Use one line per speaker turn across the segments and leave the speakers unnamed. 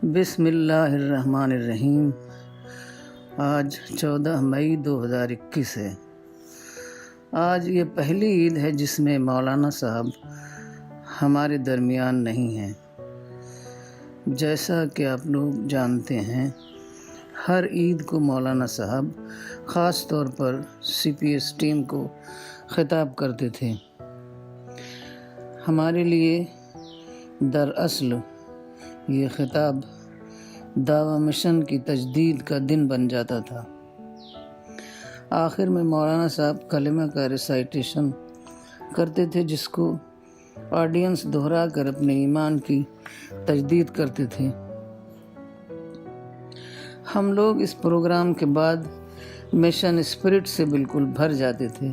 بسم اللہ الرحمن الرحیم۔ آج 14 مئی 2021 ہے۔ آج یہ پہلی عید ہے جس میں مولانا صاحب ہمارے درمیان نہیں ہیں۔ جیسا کہ آپ لوگ جانتے ہیں، ہر عید کو مولانا صاحب خاص طور پر سی پی ایس ٹیم کو خطاب کرتے تھے۔ ہمارے لیے دراصل یہ خطاب دعوی مشن کی تجدید کا دن بن جاتا تھا۔ آخر میں مولانا صاحب کلمہ کا ریسائٹیشن کرتے تھے، جس کو آڈینس دہرا کر اپنے ایمان کی تجدید کرتے تھے۔ ہم لوگ اس پروگرام کے بعد مشن اسپرٹ سے بالکل بھر جاتے تھے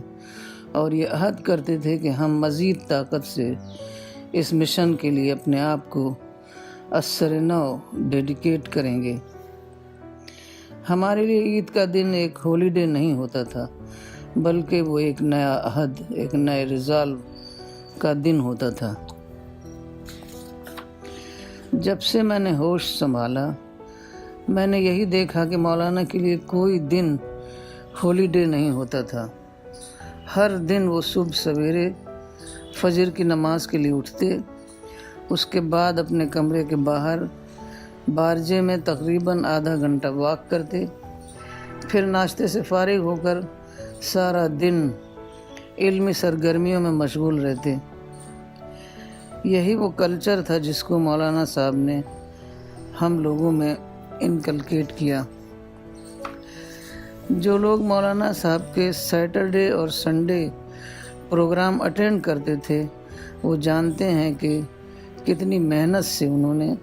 اور یہ عہد کرتے تھے کہ ہم مزید طاقت سے اس مشن کے لیے اپنے آپ کو اثر نو ڈیڈیکیٹ کریں گے۔ ہمارے لیے عید کا دن ایک ہولیڈے نہیں ہوتا تھا، بلکہ وہ ایک نیا عہد، ایک نئے ریزالو کا دن ہوتا تھا۔ جب سے میں نے ہوش سنبھالا، میں نے یہی دیکھا کہ مولانا کے لیے کوئی دن ہولیڈے نہیں ہوتا تھا۔ ہر دن وہ صبح سویرے فجر کی نماز کے لیے اٹھتے، اس کے بعد اپنے کمرے کے باہر بارجے میں تقریباً آدھا گھنٹہ واک کرتے، پھر ناشتے سے فارغ ہو کر سارا دن علمی سرگرمیوں میں مشغول رہتے۔ یہی وہ کلچر تھا جس کو مولانا صاحب نے ہم لوگوں میں انکلکیٹ کیا۔ جو لوگ مولانا صاحب کے سیٹرڈے اور سنڈے پروگرام اٹینڈ کرتے تھے، وہ جانتے ہیں کہ کتنی محنت سے انہوں نے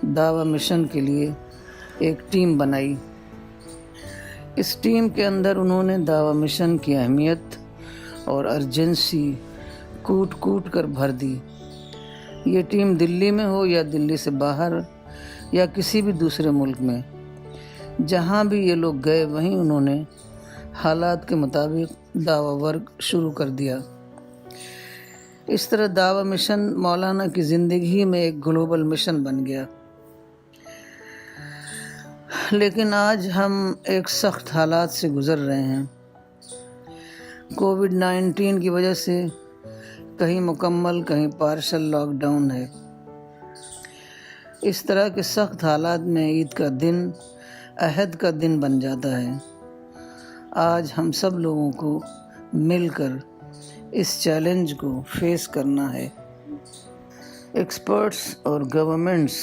دعوی مشن کے لیے ایک ٹیم بنائی۔ اس ٹیم کے اندر انہوں نے دعوی مشن کی اہمیت اور ارجنسی کوٹ کوٹ کر بھر دی۔ یہ ٹیم دلی میں ہو یا دلی سے باہر یا کسی بھی دوسرے ملک میں، جہاں بھی یہ لوگ گئے وہیں انہوں نے حالات کے مطابق دعوی ورک شروع کر دیا۔ اس طرح دعوی مشن مولانا کی زندگی میں ایک گلوبل مشن بن گیا۔ لیکن آج ہم ایک سخت حالات سے گزر رہے ہیں۔ کووڈ-19 کی وجہ سے کہیں مکمل کہیں پارشل لاک ڈاؤن ہے۔ اس طرح کے سخت حالات میں عید کا دن عہد کا دن بن جاتا ہے۔ آج ہم سب لوگوں کو مل کر اس چیلنج کو فیس کرنا ہے۔ ایکسپرٹس اور گورنمنٹس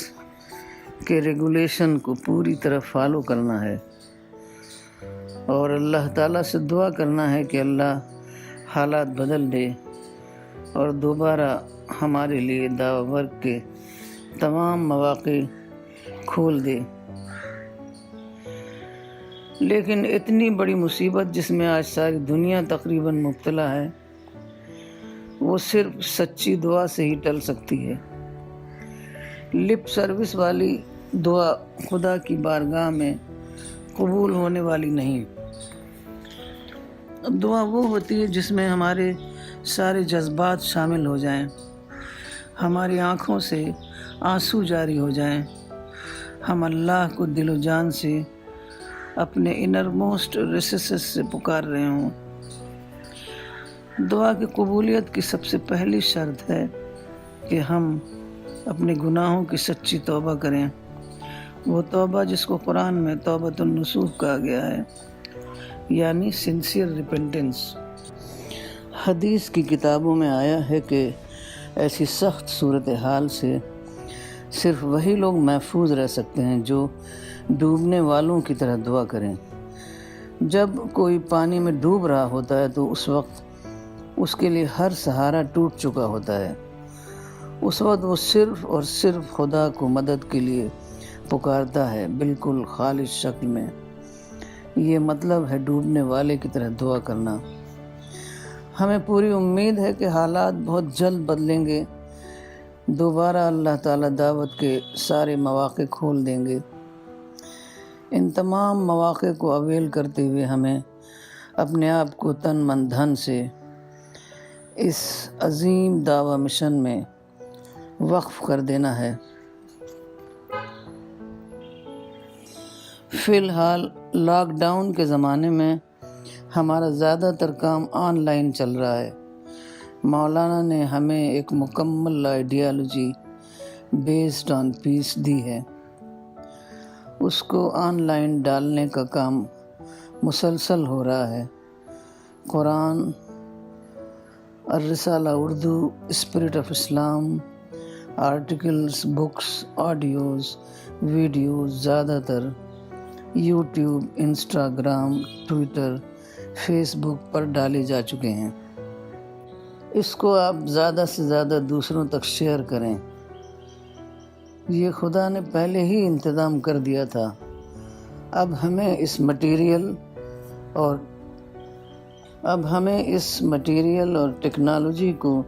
کے ریگولیشن کو پوری طرح فالو کرنا ہے اور اللہ تعالیٰ سے دعا کرنا ہے کہ اللہ حالات بدل دے اور دوبارہ ہمارے لیے دعوی ورک کے تمام مواقع کھول دے۔ لیکن اتنی بڑی مصیبت جس میں آج ساری دنیا تقریباً مبتلا ہے، وہ صرف سچی دعا سے ہی ٹل سکتی ہے۔ لپ سروس والی دعا خدا کی بارگاہ میں قبول ہونے والی نہیں۔ دعا وہ ہوتی ہے جس میں ہمارے سارے جذبات شامل ہو جائیں، ہماری آنکھوں سے آنسو جاری ہو جائیں، ہم اللہ کو دل و جان سے اپنے انر موسٹ ریسیسز سے پکار رہے ہوں۔ دعا کی قبولیت کی سب سے پہلی شرط ہے کہ ہم اپنے گناہوں کی سچی توبہ کریں، وہ توبہ جس کو قرآن میں توبۃ النصوح کہا گیا ہے، یعنی سنسیئر ریپنٹنس۔ حدیث کی کتابوں میں آیا ہے کہ ایسی سخت صورتحال سے صرف وہی لوگ محفوظ رہ سکتے ہیں جو ڈوبنے والوں کی طرح دعا کریں۔ جب کوئی پانی میں ڈوب رہا ہوتا ہے تو اس وقت اس کے لیے ہر سہارا ٹوٹ چکا ہوتا ہے۔ اس وقت وہ صرف اور صرف خدا کو مدد کے لیے پکارتا ہے، بالکل خالص شکل میں۔ یہ مطلب ہے ڈوبنے والے کی طرح دعا کرنا۔ ہمیں پوری امید ہے کہ حالات بہت جلد بدلیں گے، دوبارہ اللہ تعالیٰ دعوت کے سارے مواقع کھول دیں گے۔ ان تمام مواقع کو اویل کرتے ہوئے ہمیں اپنے آپ کو تن من دھن سے اس عظیم دعوی مشن میں وقف کر دینا ہے۔ فی الحال لاک ڈاؤن کے زمانے میں ہمارا زیادہ تر کام آن لائن چل رہا ہے۔ مولانا نے ہمیں ایک مکمل آئیڈیالوجی بیسڈ آن پیس دی ہے، اس کو آن لائن ڈالنے کا کام مسلسل ہو رہا ہے۔ قرآن، الرسالہ Urdu, spirit of Islam, articles, books, audios, videos زیادہ تر YouTube, Instagram, Twitter, Facebook پر ڈالے جا چکے ہیں۔ اس کو آپ زیادہ سے زیادہ دوسروں تک شیئر کریں۔ یہ خدا نے پہلے ہی انتظام کر دیا تھا، اب ہمیں اس مٹیریل اور ٹیکنالوجی کو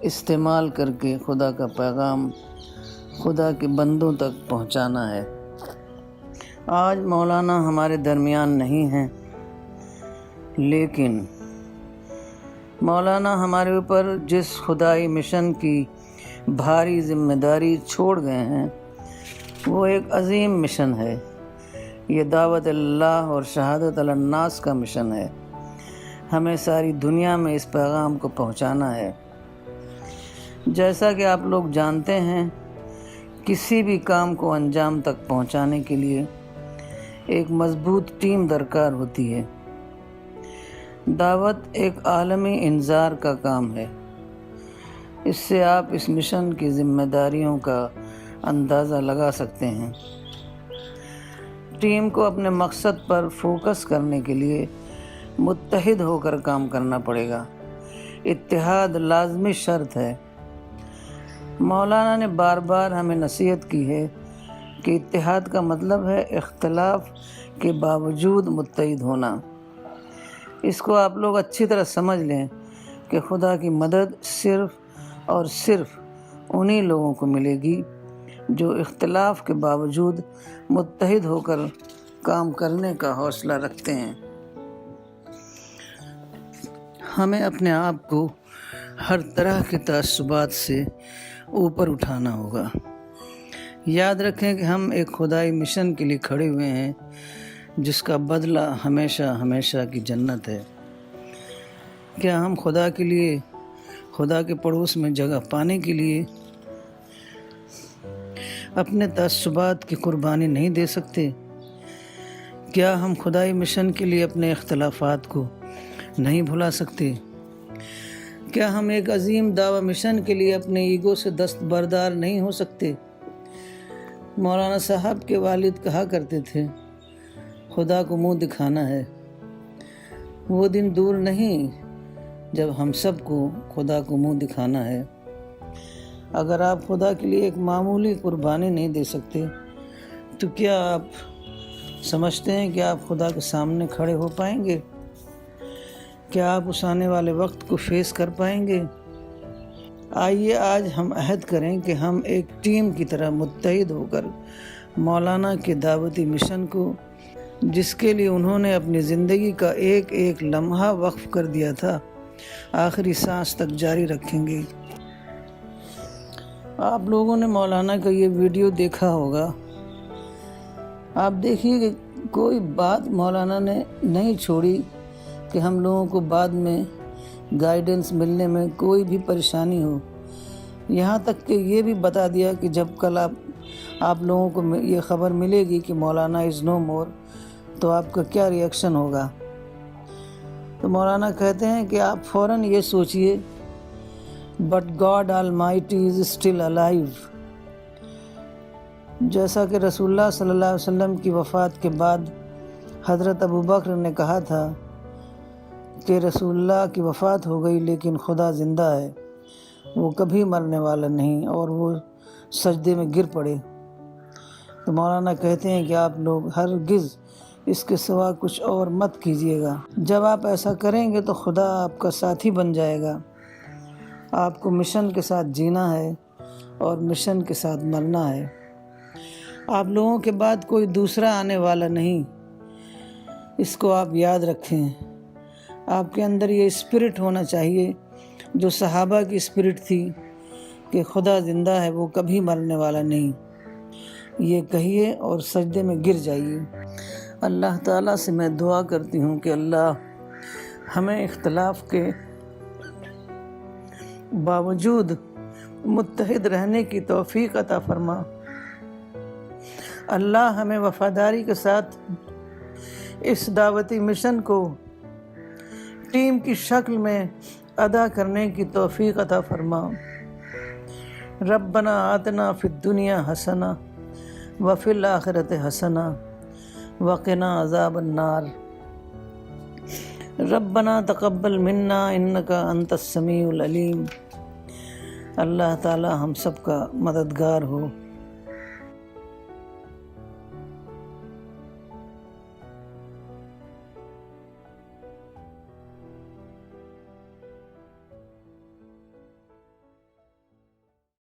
استعمال کر کے خدا کا پیغام خدا کے بندوں تک پہنچانا ہے۔ آج مولانا ہمارے درمیان نہیں ہیں، لیکن مولانا ہمارے اوپر جس خدائی مشن کی بھاری ذمہ داری چھوڑ گئے ہیں وہ ایک عظیم مشن ہے۔ یہ دعوت اللہ اور شہادت علی الناس کا مشن ہے۔ ہمیں ساری دنیا میں اس پیغام کو پہنچانا ہے۔ جیسا کہ آپ لوگ جانتے ہیں، کسی بھی کام کو انجام تک پہنچانے کے لیے ایک مضبوط ٹیم درکار ہوتی ہے۔ دعوت ایک عالمی انذار کا کام ہے۔ اس سے آپ اس مشن کی ذمہ داریوں کا اندازہ لگا سکتے ہیں۔ ٹیم کو اپنے مقصد پر فوکس کرنے کے لیے متحد ہو کر کام کرنا پڑے گا۔ اتحاد لازمی شرط ہے۔ مولانا نے بار بار ہمیں نصیحت کی ہے کہ اتحاد کا مطلب ہے اختلاف کے باوجود متحد ہونا۔ اس کو آپ لوگ اچھی طرح سمجھ لیں کہ خدا کی مدد صرف اور صرف انہی لوگوں کو ملے گی جو اختلاف کے باوجود متحد ہو کر کام کرنے کا حوصلہ رکھتے ہیں۔ ہمیں اپنے آپ کو ہر طرح کے تعصبات سے اوپر اٹھانا ہوگا۔ یاد رکھیں کہ ہم ایک خدائی مشن کے لیے کھڑے ہوئے ہیں جس کا بدلہ ہمیشہ ہمیشہ کی جنت ہے۔ کیا ہم خدا کے لیے، خدا کے پڑوس میں جگہ پانے کے لیے اپنے تعصبات کی قربانی نہیں دے سکتے؟ کیا ہم خدائی مشن کے لیے اپنے اختلافات کو نہیں بھلا سکتے؟ کیا ہم ایک عظیم دعوی مشن کے لیے اپنے ایگو سے دستبردار نہیں ہو سکتے؟ مولانا صاحب کے والد کہا کرتے تھے، خدا کو منہ دکھانا ہے۔ وہ دن دور نہیں جب ہم سب کو خدا کو منہ دکھانا ہے۔ اگر آپ خدا کے لیے ایک معمولی قربانی نہیں دے سکتے تو کیا آپ سمجھتے ہیں کہ آپ خدا کے سامنے کھڑے ہو پائیں گے؟ کیا آپ اس آنے والے وقت کو فیس کر پائیں گے؟ آئیے آج ہم عہد کریں کہ ہم ایک ٹیم کی طرح متحد ہو کر مولانا کے دعوتی مشن کو، جس کے لیے انہوں نے اپنی زندگی کا ایک ایک لمحہ وقف کر دیا تھا، آخری سانس تک جاری رکھیں گے۔ آپ لوگوں نے مولانا کا یہ ویڈیو دیکھا ہوگا۔ آپ دیکھیے کہ کوئی بات مولانا نے نہیں چھوڑی کہ ہم لوگوں کو بعد میں گائیڈنس ملنے میں کوئی بھی پریشانی ہو۔ یہاں تک کہ یہ بھی بتا دیا کہ جب کل آپ لوگوں کو یہ خبر ملے گی کہ مولانا از نو مور تو آپ کا کیا ری ایکشن ہوگا۔ تو مولانا کہتے ہیں کہ آپ فوراً یہ سوچئے، but God almighty is still alive. جیسا کہ رسول اللہ صلی اللہ علیہ وسلم کی وفات کے بعد حضرت ابوبکر نے کہا تھا کہ رسول اللہ کی وفات ہو گئی لیکن خدا زندہ ہے، وہ کبھی مرنے والا نہیں، اور وہ سجدے میں گر پڑے۔ تو مولانا کہتے ہیں کہ آپ لوگ ہرگز اس کے سوا کچھ اور مت کیجیے گا۔ جب آپ ایسا کریں گے تو خدا آپ کا ساتھی بن جائے گا۔ آپ کو مشن کے ساتھ جینا ہے اور مشن کے ساتھ مرنا ہے۔ آپ لوگوں کے بعد کوئی دوسرا آنے والا نہیں، اس کو آپ یاد رکھیں۔ آپ کے اندر یہ اسپرٹ ہونا چاہیے جو صحابہ کی اسپرٹ تھی کہ خدا زندہ ہے، وہ کبھی مرنے والا نہیں۔ یہ کہیے اور سجدے میں گر جائیے۔ اللہ تعالیٰ سے میں دعا کرتی ہوں کہ اللہ ہمیں اختلاف کے باوجود متحد رہنے کی توفیق عطا فرما۔ اللہ ہمیں وفاداری کے ساتھ اس دعوتی مشن کو ٹیم کی شکل میں ادا کرنے کی توفیق عطا فرما۔ ربنا آتنا فی الدنیا حسنہ وفی الآخرۃ حسنہ وقنا عذاب النار۔ ربنا تقبل منا انک انت السمیع العلیم۔ اللہ تعالی ہم سب کا مددگار ہو۔